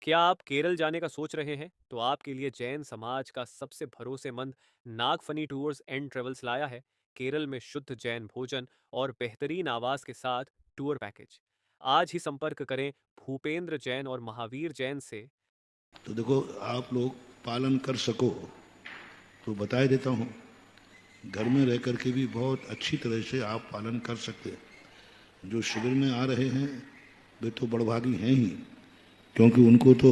क्या आप केरल जाने का सोच रहे हैं? तो आपके लिए जैन समाज का सबसे भरोसेमंद नागफनी टूर्स एंड ट्रेवल्स लाया है केरल में शुद्ध जैन भोजन और बेहतरीन आवास के साथ टूर पैकेज। आज ही संपर्क करें भूपेंद्र जैन और महावीर जैन से। तो देखो, आप लोग पालन कर सको तो बता ही देता हूँ। घर में रह कर के भी बहुत अच्छी तरह से आप पालन कर सकते हैं। जो शिविर में आ रहे हैं वे तो बड़भागी हैं ही, क्योंकि उनको तो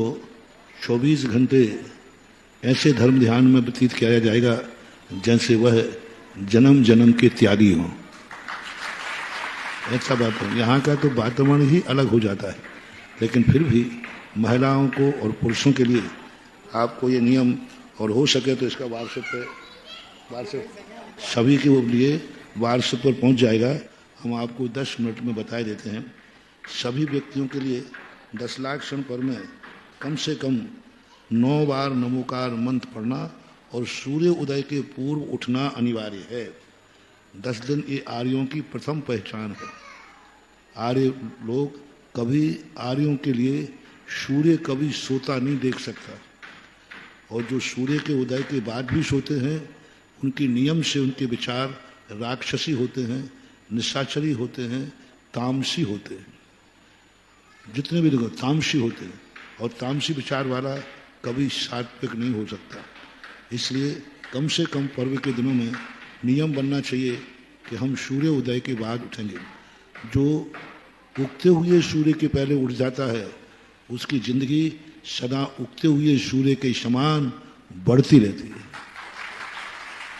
24 घंटे ऐसे धर्म ध्यान में व्यतीत किया जाएगा जैसे वह जन्म जन्म के त्यागी हों। ऐसा बात है, यहाँ का तो वातावरण ही अलग हो जाता है। लेकिन फिर भी महिलाओं को और पुरुषों के लिए आपको ये नियम, और हो सके तो इसका वार्षिक सभी के लिए वार्षिक पर पहुँच जाएगा। हम आपको 10 मिनट में बता देते हैं। सभी व्यक्तियों के लिए 10 लाख क्षण पर में कम से कम 9 बार नमोकार मंत्र पढ़ना और सूर्य उदय के पूर्व उठना अनिवार्य है। 10 दिन ये आर्यों की प्रथम पहचान है। आर्य लोग कभी, आर्यों के लिए सूर्य कभी सोता नहीं देख सकता, और जो सूर्य के उदय के बाद भी सोते हैं उनके नियम से उनके विचार राक्षसी होते हैं, निशाचरी होते हैं, तामसी होते हैं। जितने भी लोग तामसी होते हैं, और तामसी विचार वाला कभी सात्विक नहीं हो सकता। इसलिए कम से कम पर्व के दिनों में नियम बनना चाहिए कि हम सूर्य उदय के बाद उठेंगे। जो उगते हुए सूर्य के पहले उठ जाता है उसकी जिंदगी सदा उगते हुए सूर्य के समान बढ़ती रहती है।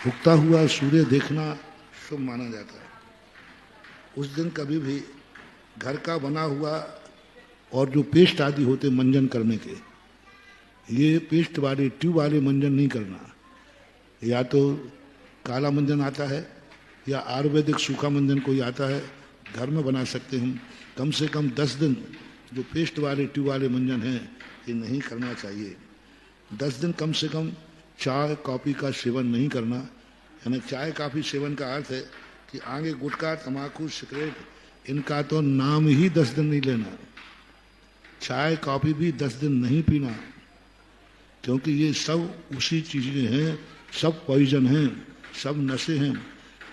उगता हुआ सूर्य देखना शुभ माना जाता है। उस दिन कभी भी घर का बना हुआ और जो पेस्ट आदि होते मंजन करने के, ये पेस्ट वाले ट्यूब वाले मंजन नहीं करना। या तो काला मंजन आता है या आयुर्वेदिक सूखा मंजन कोई आता है, घर में बना सकते हैं। कम से कम 10 दिन जो पेस्ट वाले ट्यूब वाले मंजन हैं ये नहीं करना चाहिए। 10 दिन कम से कम चाय कॉफ़ी का सेवन नहीं करना। यानी चाय कॉफ़ी सेवन का अर्थ है कि आगे गुटखा, तम्बाकू, सिगरेट इनका तो नाम ही 10 दिन नहीं लेना। चाय कॉफ़ी भी 10 दिन नहीं पीना, क्योंकि ये सब उसी चीज़ें हैं, सब पॉइजन हैं, सब नशे हैं।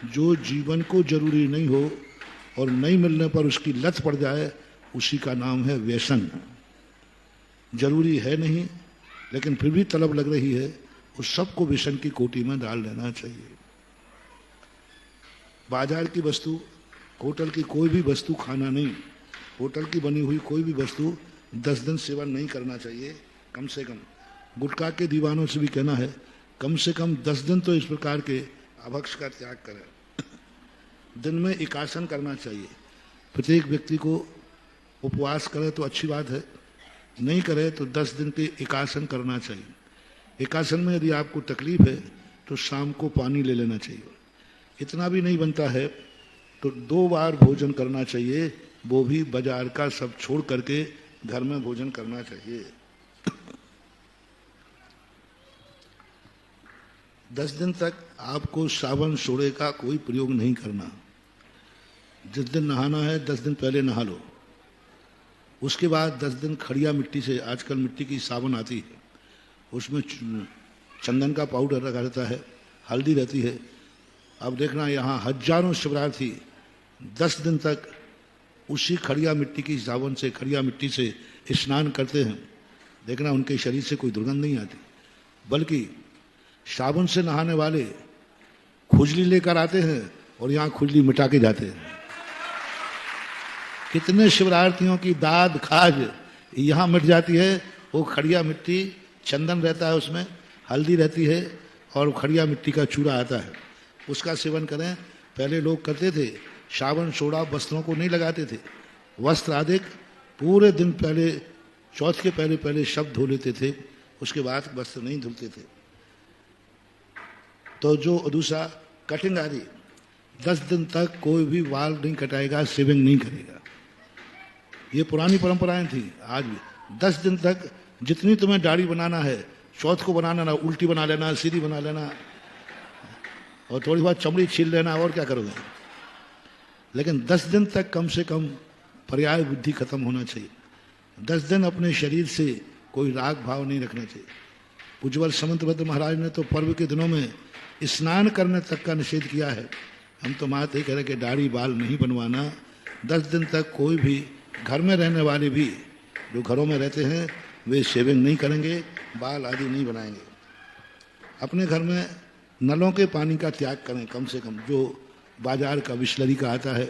जो जीवन को जरूरी नहीं हो और नहीं मिलने पर उसकी लत पड़ जाए उसी का नाम है व्यसन। जरूरी है नहीं लेकिन फिर भी तलब लग रही है, उस सबको व्यसन की कोटि में डाल देना चाहिए। बाजार की वस्तु, होटल की कोई भी वस्तु खाना नहीं। होटल की बनी हुई कोई भी वस्तु 10 दिन सेवन नहीं करना चाहिए। कम से कम गुटखा के दीवानों से भी कहना है कम से कम 10 दिन तो इस प्रकार के अभक्ष का त्याग करें। दिन में एकासन करना चाहिए। प्रत्येक व्यक्ति को उपवास करे तो अच्छी बात है, नहीं करे तो 10 दिन के एकासन करना चाहिए। एकासन में यदि आपको तकलीफ है तो शाम को पानी ले लेना चाहिए। इतना भी नहीं बनता है तो 2 बार भोजन करना चाहिए, वो भी बाजार का सब छोड़ करके घर में भोजन करना चाहिए। 10 दिन तक आपको साबुन सोडे का कोई प्रयोग नहीं करना। जिस दिन नहाना है 10 दिन पहले नहा लो। उसके बाद 10 दिन खड़िया मिट्टी से, आजकल मिट्टी की साबुन आती है, उसमें चंदन का पाउडर रखा रहता है, हल्दी रहती है। अब देखना यहाँ हजारों शिवरार्थी 10 दिन तक उसी खड़िया मिट्टी की साबुन से, खड़िया मिट्टी से स्नान करते हैं। देखना उनके शरीर से कोई दुर्गंध नहीं आती, बल्कि साबुन से नहाने वाले खुजली लेकर आते हैं और यहाँ खुजली मिटा के जाते हैं। कितने शिवरार्थियों की दाद खाज यहाँ मिट जाती है। वो खड़िया मिट्टी, चंदन रहता है उसमें, हल्दी रहती है और खड़िया मिट्टी का चूरा आता है, उसका सेवन करें। पहले लोग करते थे साबुन सोडा वस्त्रों को नहीं लगाते थे। वस्त्र आदि पूरे दिन पहले, चौथ के पहले पहले शब्द धो लेते थे, उसके बाद वस्त्र नहीं धुलते थे। तो जो दूसरा कटिंग आदि 10 दिन तक कोई भी बाल नहीं कटाएगा, शेविंग नहीं करेगा। ये पुरानी परंपराएं थी। आज भी 10 दिन तक जितनी तुम्हें दाढ़ी बनाना है, चौथ को बनाना ना, उल्टी बना लेना, सीधी बना लेना और थोड़ी बहुत चमड़ी छील लेना, और क्या करोगे। लेकिन 10 दिन तक कम से कम पर्याय बुद्धि खत्म होना चाहिए। 10 दिन अपने शरीर से कोई राग भाव नहीं रखना चाहिए। उज्ज्वल समंतभद्र महाराज ने तो पर्व के दिनों में स्नान करने तक का निषेध किया है। हम तो मात्र ही कह रहे कि दाढ़ी बाल नहीं बनवाना। 10 दिन तक कोई भी घर में रहने वाले भी जो घरों में रहते हैं वे शेविंग नहीं करेंगे, बाल आदि नहीं बनाएंगे। अपने घर में नलों के पानी का त्याग करें कम से कम। जो बाजार का बिस्लरी का आता है,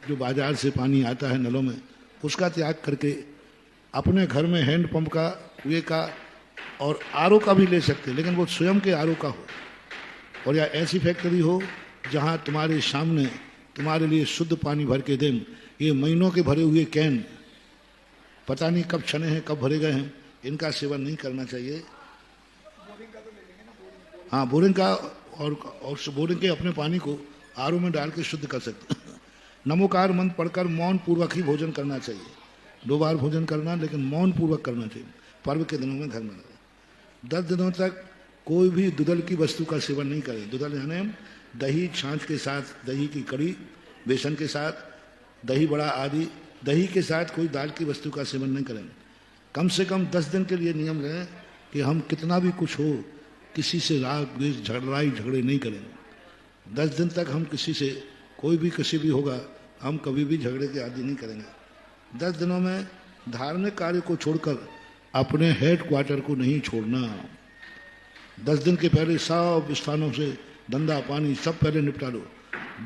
जो बाजार से पानी आता है नलों में, उसका त्याग करके अपने घर में हैंडपंप का, कुएं का और आरओ का भी ले सकते हैं, लेकिन वो स्वयं के आरओ का हो। और या ऐसी फैक्ट्री हो जहाँ तुम्हारे सामने तुम्हारे लिए शुद्ध पानी भर के दें। ये महीनों के भरे हुए कैन पता नहीं कब छने हैं, कब भरे गए हैं, इनका सेवन नहीं करना चाहिए। हाँ, बोरिंग का और बोरिंग के अपने पानी को आरओ में डाल के शुद्ध कर सकते हैं। नमोकार मंत्र पढ़कर मौन पूर्वक ही भोजन करना चाहिए। 2 बार भोजन करना, लेकिन मौन पूर्वक करना चाहिए। पर्व के दिनों में घर में 10 दिनों तक कोई भी दुधल की वस्तु का सेवन नहीं करें। दुधल यानी दही छाछ के साथ, दही की कड़ी, बेसन के साथ, दही बड़ा आदि, दही के साथ कोई दाल की वस्तु का सेवन नहीं करें। कम से कम 10 दिन के लिए नियम लें कि हम कितना भी कुछ हो, किसी से राग द्वेष लड़ाई झगड़े नहीं करें। 10 दिन तक हम किसी से, कोई भी किसी भी होगा, हम कभी भी झगड़े के आदि नहीं करेंगे। 10 दिनों में धार्मिक कार्य को छोड़कर अपने हेड क्वार्टर को नहीं छोड़ना। 10 दिन के पहले सब स्थानों से धंधा पानी सब पहले निपटा लो।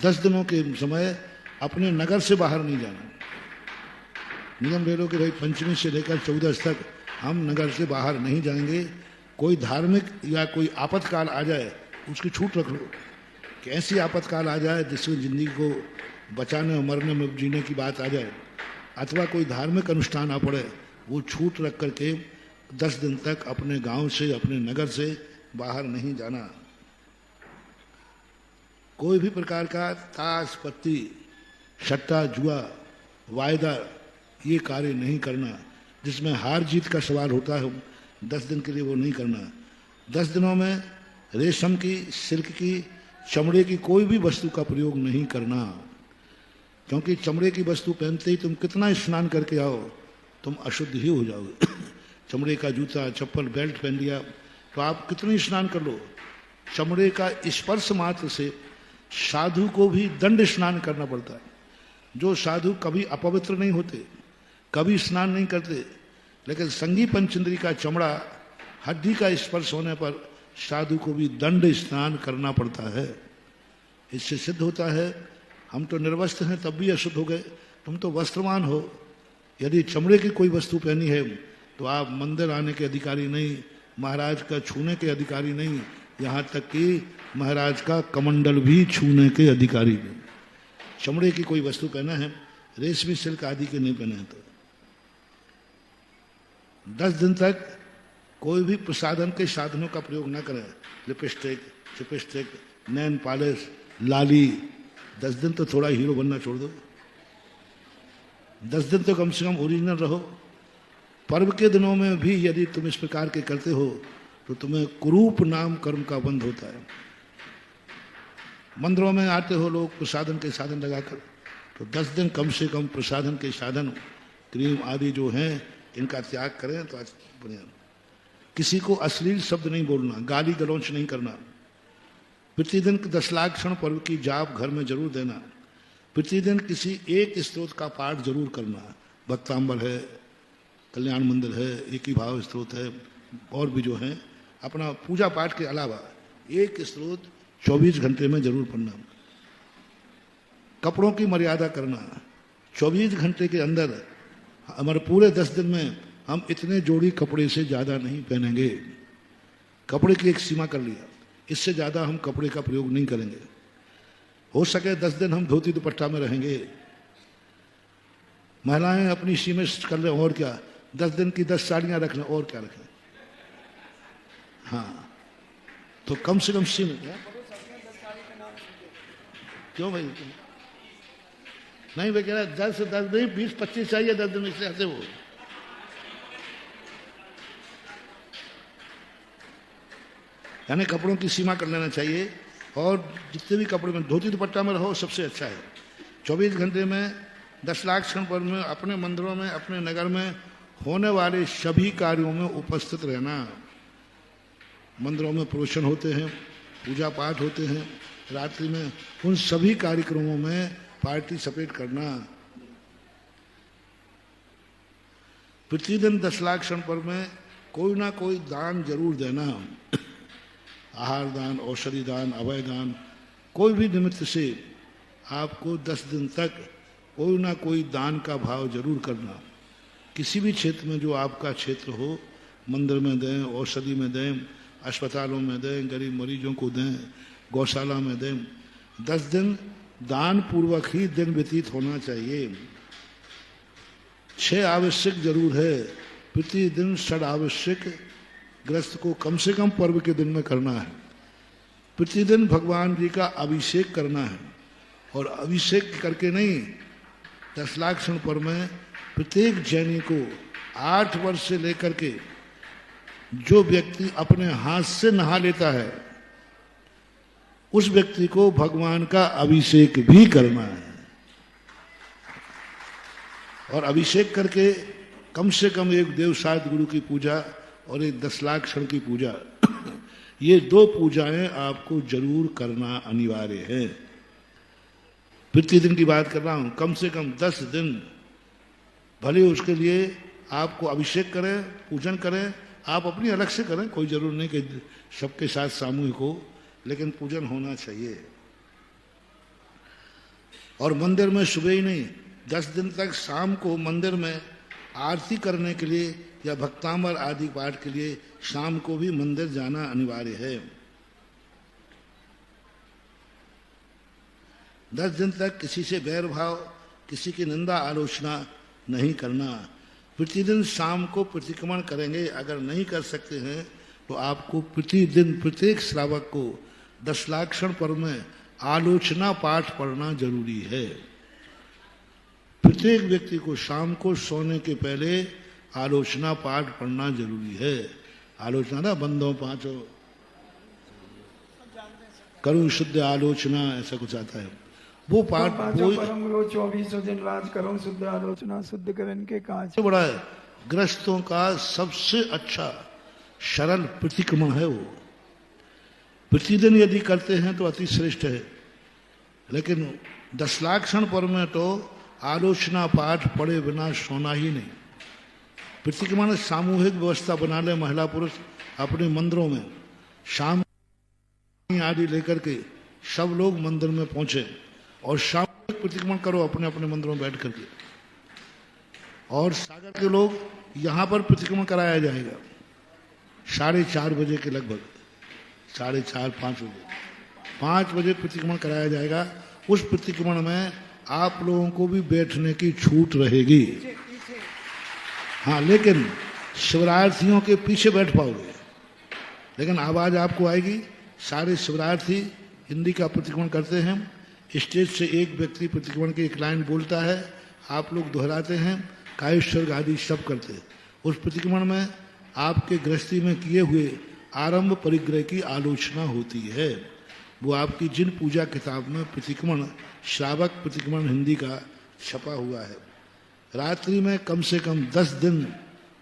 10 दिनों के समय अपने नगर से बाहर नहीं जाना। नियम ले लो कि भाई पंचमी से लेकर 14 तक हम नगर से बाहर नहीं जाएंगे। कोई धार्मिक या कोई आपातकाल आ जाए उसकी छूट रख लो कि ऐसी आपातकाल आ जाए जिससे जिंदगी को बचाने और मरने में जीने की बात आ जाए, अथवा कोई धार्मिक अनुष्ठान आ पड़े, वो छूट रख करके 10 दिन तक अपने गांव से, अपने नगर से बाहर नहीं जाना। कोई भी प्रकार का ताश पत्ती, सट्टा जुआ, वायदा, ये कार्य नहीं करना जिसमें हार जीत का सवाल होता है। 10 दिन के लिए वो नहीं करना। 10 दिनों में रेशम की, सिल्क की, चमड़े की कोई भी वस्तु का प्रयोग नहीं करना, क्योंकि चमड़े की वस्तु पहनते ही तुम कितना स्नान करके आओ, तुम अशुद्ध ही हो जाओगे। चमड़े का जूता, चप्पल, बेल्ट पहन लिया तो आप कितनी स्नान कर लो। चमड़े का स्पर्श मात्र से साधु को भी दंड स्नान करना पड़ता है। जो साधु कभी अपवित्र नहीं होते, कभी स्नान नहीं करते, लेकिन संगी पंचेंद्री का चमड़ा, हड्डी का स्पर्श होने पर साधु को भी दंड स्नान करना पड़ता है। इससे सिद्ध होता है हम तो निर्वस्त्र हैं तब भी अशुद्ध हो गए, तुम तो वस्त्रवान हो। यदि चमड़े की कोई वस्तु पहनी है तो आप मंदिर आने के अधिकारी नहीं, महाराज का छूने के अधिकारी नहीं, यहाँ तक कि महाराज का कमंडल भी छूने के अधिकारी नहीं। चमड़े की कोई वस्तु पहना है, रेशमी सिल्क आदि के नहीं पहने हैं। तो 10 दिन तक कोई भी प्रसाधन के साधनों का प्रयोग न करें। लिपस्टिक, चिपस्टिक, नैन पॉलिश, लाली। 10 दिन तो थोड़ा हीरो बनना छोड़ दो। 10 दिन तो कम से कम ओरिजिनल रहो। पर्व के दिनों में भी यदि तुम इस प्रकार के करते हो तो तुम्हें कुरूप नाम कर्म का बंध होता है। मंदिरों में आते हो लोग प्रसाधन के साधन लगाकर, तो 10 दिन कम से कम प्रसाधन के साधन, क्रीम आदि जो हैं, इनका त्याग करें तो बढ़िया। किसी को अश्लील शब्द नहीं बोलना, गाली गलौच नहीं करना। प्रतिदिन 10 लाख क्षण पर्व की जाप घर में जरूर देना। प्रतिदिन किसी एक स्त्रोत का पाठ जरूर करना। भक्तांबर है, कल्याण मंदिर है, एक ही भाव स्त्रोत है, और भी जो है, अपना पूजा पाठ के अलावा एक स्त्रोत 24 घंटे में जरूर पढ़ना। कपड़ों की मर्यादा करना। 24 घंटे के अंदर हमारे पूरे 10 दिन में हम इतने जोड़ी कपड़े से ज़्यादा नहीं पहनेंगे। कपड़े की एक सीमा कर लिया, इससे ज़्यादा हम कपड़े का प्रयोग नहीं करेंगे। हो सके 10 दिन हम धोती दुपट्टा में रहेंगे। महिलाएं अपनी सीमें कर लें, और क्या, 10 दिन की 10 साड़ियाँ रख लें, और क्या रखें। हाँ, तो कम से कम सीमें। क्यों भाई? नहीं भाई, कह रहा 10 से 10 नहीं, 20-25 चाहिए 10 दिन, इसलिए ऐसे वो। यानी कपड़ों की सीमा कर लेना चाहिए, और जितने भी कपड़े में, धोती दुपट्टा में रहो सबसे अच्छा है। 24 घंटे में 10 लाख क्षण पर में अपने मंदिरों में, अपने नगर में होने वाले सभी कार्यों में उपस्थित रहना। मंदिरों में प्रवचन होते हैं, पूजा पाठ होते हैं, रात्रि में उन सभी कार्यक्रमों में पार्टिसिपेट करना। प्रतिदिन 10 लाख क्षण पर में कोई ना कोई दान जरूर देना। आहार दान, औषधि दान, अभय दान, कोई भी निमित्त से आपको 10 दिन तक कोई ना कोई दान का भाव जरूर करना। किसी भी क्षेत्र में जो आपका क्षेत्र हो, मंदिर में दें, औषधि में दें, अस्पतालों में दें, गरीब मरीजों को दें, गौशाला में दें। 10 दिन दान पूर्वक ही दिन व्यतीत होना चाहिए। 6 आवश्यक जरूर है, प्रतिदिन 6 आवश्यक ग्रस्त को कम से कम पर्व के दिन में करना है। प्रतिदिन भगवान जी का अभिषेक करना है, और अभिषेक करके नहीं, 10 लाख क्षण पर्व में प्रत्येक जैनी को 8 वर्ष से लेकर के जो व्यक्ति अपने हाथ से नहा लेता है उस व्यक्ति को भगवान का अभिषेक भी करना है। और अभिषेक करके कम से कम एक देवसात गुरु की पूजा और एक 10 लाख क्षण की पूजा, ये 2 पूजाएं आपको जरूर करना अनिवार्य है। प्रतिदिन की बात कर रहा हूं, कम से कम 10 दिन भले उसके लिए आपको अभिषेक करें, पूजन करें, आप अपनी अलग से करें, कोई जरूर नहीं कि सबके साथ सामूहिक हो, लेकिन पूजन होना चाहिए। और मंदिर में सुबह ही नहीं, 10 दिन तक शाम को मंदिर में आरती करने के लिए या भक्तांबर आदि पाठ के लिए शाम को भी मंदिर जाना अनिवार्य है। 10 दिन तक किसी से बैर भाव, किसी की निंदा आलोचना नहीं करना। प्रतिदिन शाम को प्रतिक्रमण करेंगे। अगर नहीं कर सकते हैं तो आपको प्रतिदिन प्रत्येक श्रावक को 10 लाख क्षण पर्व में आलोचना पाठ पढ़ना जरूरी है। प्रत्येक व्यक्ति को शाम को सोने के पहले आलोचना पाठ पढ़ना जरूरी है। आलोचना ना बंदों पांचों करूं शुद्ध आलोचना, ऐसा कुछ आता है वो पाठ। वो 24 दिन राज करो शुद्ध आलोचना, शुद्ध करण के काज। बड़ा है, ग्रस्तों का सबसे अच्छा सरल प्रतिक्रमण है वो। प्रतिदिन यदि करते हैं तो अति श्रेष्ठ है, लेकिन 10 लाख क्षण पर में तो आलोचना पाठ पढ़े बिना सोना ही नहीं। प्रतिक्रमण सामूहिक व्यवस्था बना ले महिला पुरुष अपने मंदिरों में, शाम आदि लेकर के सब लोग मंदिर में पहुंचे और सामूहिक प्रतिक्रमण करो अपने अपने मंदिरों में बैठ करके। और सागर के लोग यहाँ पर प्रतिक्रमण कराया जाएगा 4:30 बजे के लगभग, 4:30-5 बजे, 5 बजे प्रतिक्रमण कराया जाएगा। उस प्रतिक्रमण में आप लोगों को भी बैठने की छूट रहेगी। हाँ, लेकिन शिवरार्थियों के पीछे बैठ पाओगे, लेकिन आवाज आपको आएगी। सारे शिवरार्थी हिंदी का प्रतिक्रमण करते हैं। स्टेज से एक व्यक्ति प्रतिक्रमण की एक लाइन बोलता है, आप लोग दोहराते हैं, कायेश्वर आदि सब करते हैं। उस प्रतिक्रमण में आपके गृहस्थी में किए हुए आरंभ परिग्रह की आलोचना होती है। वो आपकी जिन पूजा किताब में प्रतिक्रमण, श्रावक प्रतिक्रमण हिंदी का छपा हुआ है। रात्रि में कम से कम 10 दिन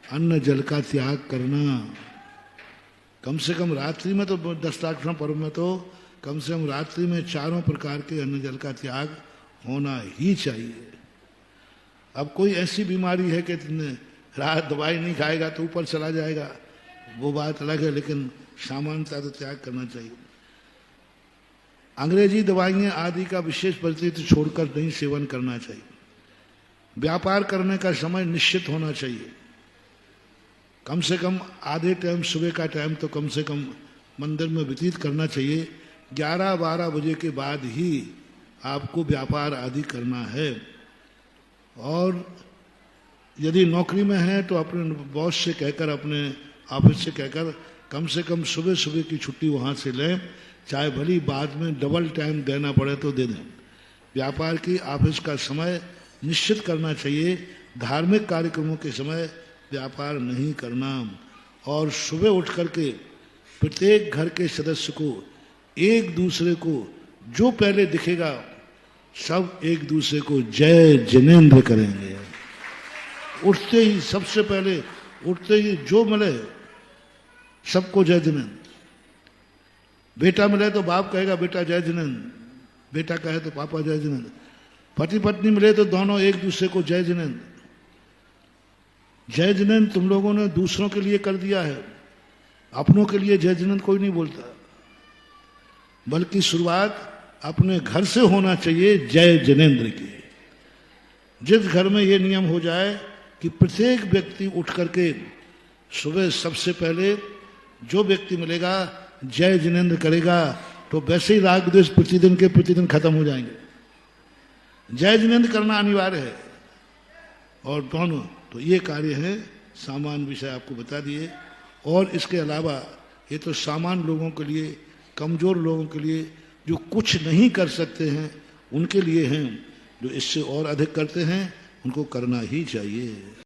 अन्न जल का त्याग करना। कम से कम रात्रि में तो 10 लाख पर्व में तो कम से कम रात्रि में 4 प्रकार के अन्न जल का त्याग होना ही चाहिए। अब कोई ऐसी बीमारी है कि रात दवाई नहीं खाएगा तो ऊपर चला जाएगा, वो बात अलग है, लेकिन सामान्यतः तो त्याग करना चाहिए। अंग्रेजी दवाइयाँ आदि का विशेष परिस्थिति छोड़कर नहीं सेवन करना चाहिए। व्यापार करने का समय निश्चित होना चाहिए। कम से कम आधे टाइम सुबह का टाइम तो कम से कम मंदिर में व्यतीत करना चाहिए। 11-12 बजे के बाद ही आपको व्यापार आदि करना है। और यदि नौकरी में है तो अपने बॉस से कहकर, अपने ऑफिस से कहकर कम से कम सुबह सुबह की छुट्टी वहाँ से लें, चाहे भली बाद में डबल टाइम देना पड़े तो दे दें। व्यापार की ऑफिस का समय निश्चित करना चाहिए। धार्मिक कार्यक्रमों के समय व्यापार नहीं करना। और सुबह उठ करके प्रत्येक घर के सदस्य को एक दूसरे को जो पहले दिखेगा सब एक दूसरे को जय जिनेंद्र करेंगे। उठते ही सबसे पहले उठते ही जो मिले सबको जय जिनेंद्र। बेटा मिले तो बाप कहेगा बेटा जय जिनेंद्र, बेटा कहे तो पापा जय जिनेंद्र। पति पत्नी मिले तो दोनों एक दूसरे को जय जिनेंद्र। जय जिनेंद्र तुम लोगों ने दूसरों के लिए कर दिया है, अपनों के लिए जय जिनेंद्र कोई नहीं बोलता, बल्कि शुरुआत अपने घर से होना चाहिए जय जिनेंद्र की। जिस घर में ये नियम हो जाए कि प्रत्येक व्यक्ति उठ करके सुबह सबसे पहले जो व्यक्ति मिलेगा जय जिनेंद्र करेगा, तो वैसे ही राग द्वेष प्रतिदिन के प्रतिदिन खत्म हो जाएंगे। जय जिनेंद्र करना अनिवार्य है। और दोनों तो ये कार्य है, सामान्य विषय आपको बता दिए। और इसके अलावा ये तो सामान्य लोगों के लिए, कमजोर लोगों के लिए, जो कुछ नहीं कर सकते हैं उनके लिए हैं। जो इससे और अधिक करते हैं उनको करना ही चाहिए।